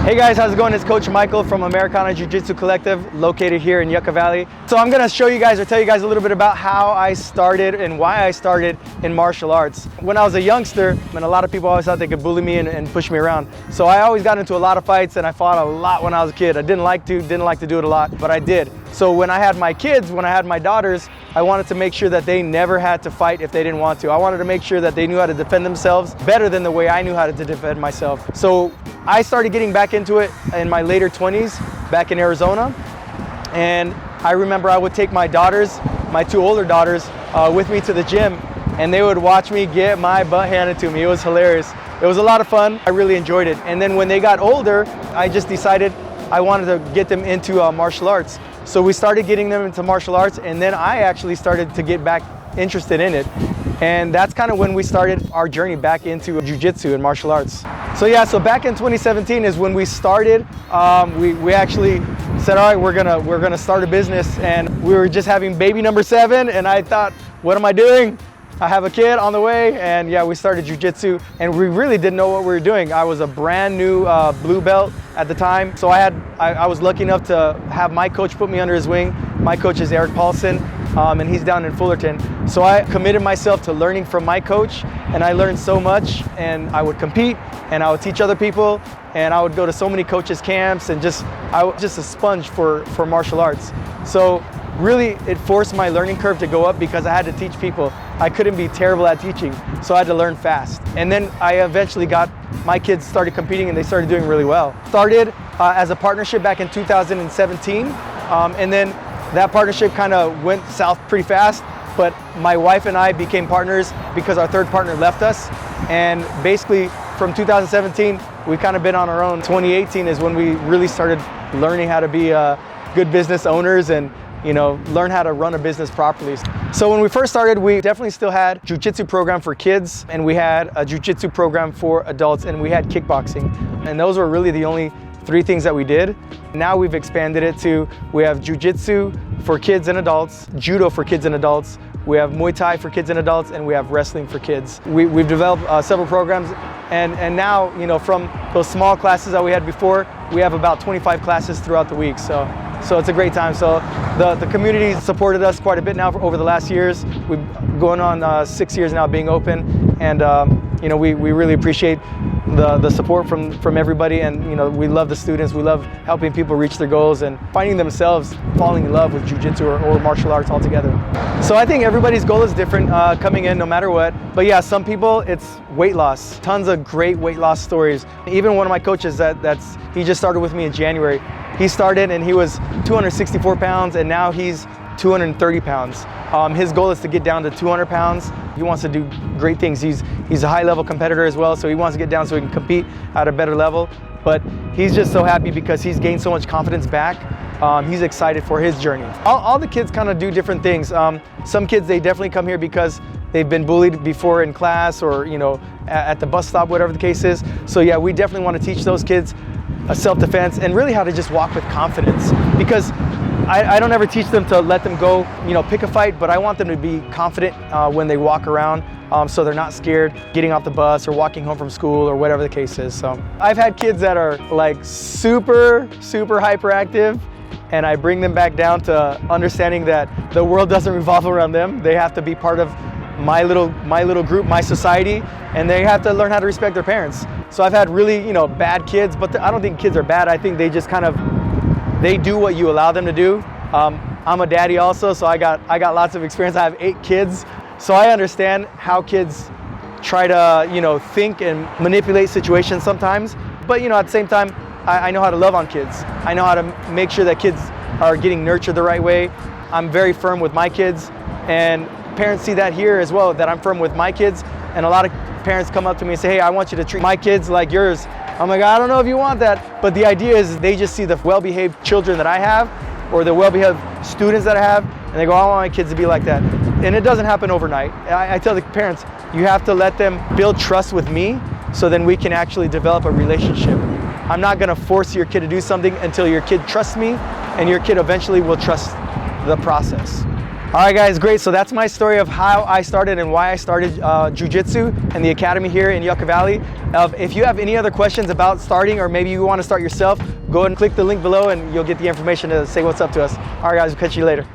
Hey guys, how's it going? It's Coach Michael from Americana Jiu Jitsu Collective, located here in Yucca Valley. So I'm gonna show you guys or tell you guys a little bit about how I started and why I started in martial arts. When I was a youngster, and a lot of people always thought they could bully me and push me around. So I always got into a lot of fights and I fought a lot when I was a kid. I didn't like to do it a lot, but I did. So when I had my kids, when I had my daughters, I wanted to make sure that they never had to fight if they didn't want to. I wanted to make sure that they knew how to defend themselves better than the way I knew how to defend myself. So I started getting back into it in my later 20s, back in Arizona. And I remember I would take my daughters, my two older daughters, with me to the gym, and they would watch me get my butt handed to me. It was hilarious. It was a lot of fun. I really enjoyed it. And then when they got older, I just decided I wanted to get them into martial arts. So we started getting them into martial arts, and then I actually started to get back interested in it. And that's kind of when we started our journey back into jiu-jitsu and martial arts. So yeah, so back in 2017 is when we started. We actually said, all right, we're gonna start a business, and we were just having baby number 7, and I thought, what am I doing? I have a kid on the way, and yeah, we started jiu-jitsu, and we really didn't know what we were doing. I was a brand new blue belt at the time, so I was lucky enough to have my coach put me under his wing. My coach is Eric Paulson, and he's down in Fullerton. So I committed myself to learning from my coach, and I learned so much, and I would compete, and I would teach other people, and I would go to so many coaches' camps, and I was just a sponge for martial arts. So really, it forced my learning curve to go up because I had to teach people. I couldn't be terrible at teaching, so I had to learn fast. And then I eventually my kids started competing, and they started doing really well. Started as a partnership back in 2017, and then that partnership kind of went south pretty fast, but my wife and I became partners because our third partner left us. And basically from 2017, we kind of been on our own. 2018 is when we really started learning how to be good business owners and learn how to run a business properly. So when we first started, we definitely still had a jiu-jitsu program for kids, and we had a jiu-jitsu program for adults, and we had kickboxing. And those were really the only 3 things that we did. Now we've expanded it to, we have jiu-jitsu for kids and adults, judo for kids and adults, we have Muay Thai for kids and adults, and we have wrestling for kids. We've developed several programs, and now, from those small classes that we had before, we have about 25 classes throughout the week. So it's a great time. So the community supported us quite a bit now over the last years. We've going on 6 years now being open, and we really appreciate the support from everybody, and we love the students. We love helping people reach their goals and finding themselves falling in love with jiu-jitsu or martial arts altogether. So I think everybody's goal is different coming in no matter what. But yeah, some people it's weight loss. Tons of great weight loss stories. Even one of my coaches he just started with me in January. He started and he was 264 pounds, and now he's 230 pounds. His goal is to get down to 200 pounds. He wants to do great things. He's a high-level competitor as well, so he wants to get down so he can compete at a better level. But he's just so happy because he's gained so much confidence back. He's excited for his journey. All the kids kind of do different things. Some kids, they definitely come here because they've been bullied before in class or at the bus stop, whatever the case is. So yeah, we definitely want to teach those kids self-defense and really how to just walk with confidence, because I don't ever teach them to let them go, pick a fight, but I want them to be confident when they walk around, so they're not scared getting off the bus or walking home from school or whatever the case is. So I've had kids that are like super hyperactive, and I bring them back down to understanding that the world doesn't revolve around them. They have to be part of my little group, my society, and they have to learn how to respect their parents. So I've had really bad kids, but I don't think kids are bad. I think they just they do what you allow them to do. I'm a daddy also, so I got lots of experience. I have 8 kids, so I understand how kids try to think and manipulate situations sometimes. But at the same time, I know how to love on kids. I know how to make sure that kids are getting nurtured the right way. I'm very firm with my kids, and parents see that here as well, that I'm firm with my kids. And a lot of parents come up to me and say, hey, I want you to treat my kids like yours. I'm like, I don't know if you want that. But the idea is they just see the well-behaved children that I have, or the well-behaved students that I have, and they go, I want my kids to be like that. And it doesn't happen overnight. I tell the parents, you have to let them build trust with me, so then we can actually develop a relationship. I'm not gonna force your kid to do something until your kid trusts me, and your kid eventually will trust the process. All right, guys, great. So that's my story of how I started and why I started Jiu-Jitsu and the academy here in Yucca Valley. If you have any other questions about starting, or maybe you want to start yourself, go ahead and click the link below and you'll get the information to say what's up to us. All right, guys, we'll catch you later.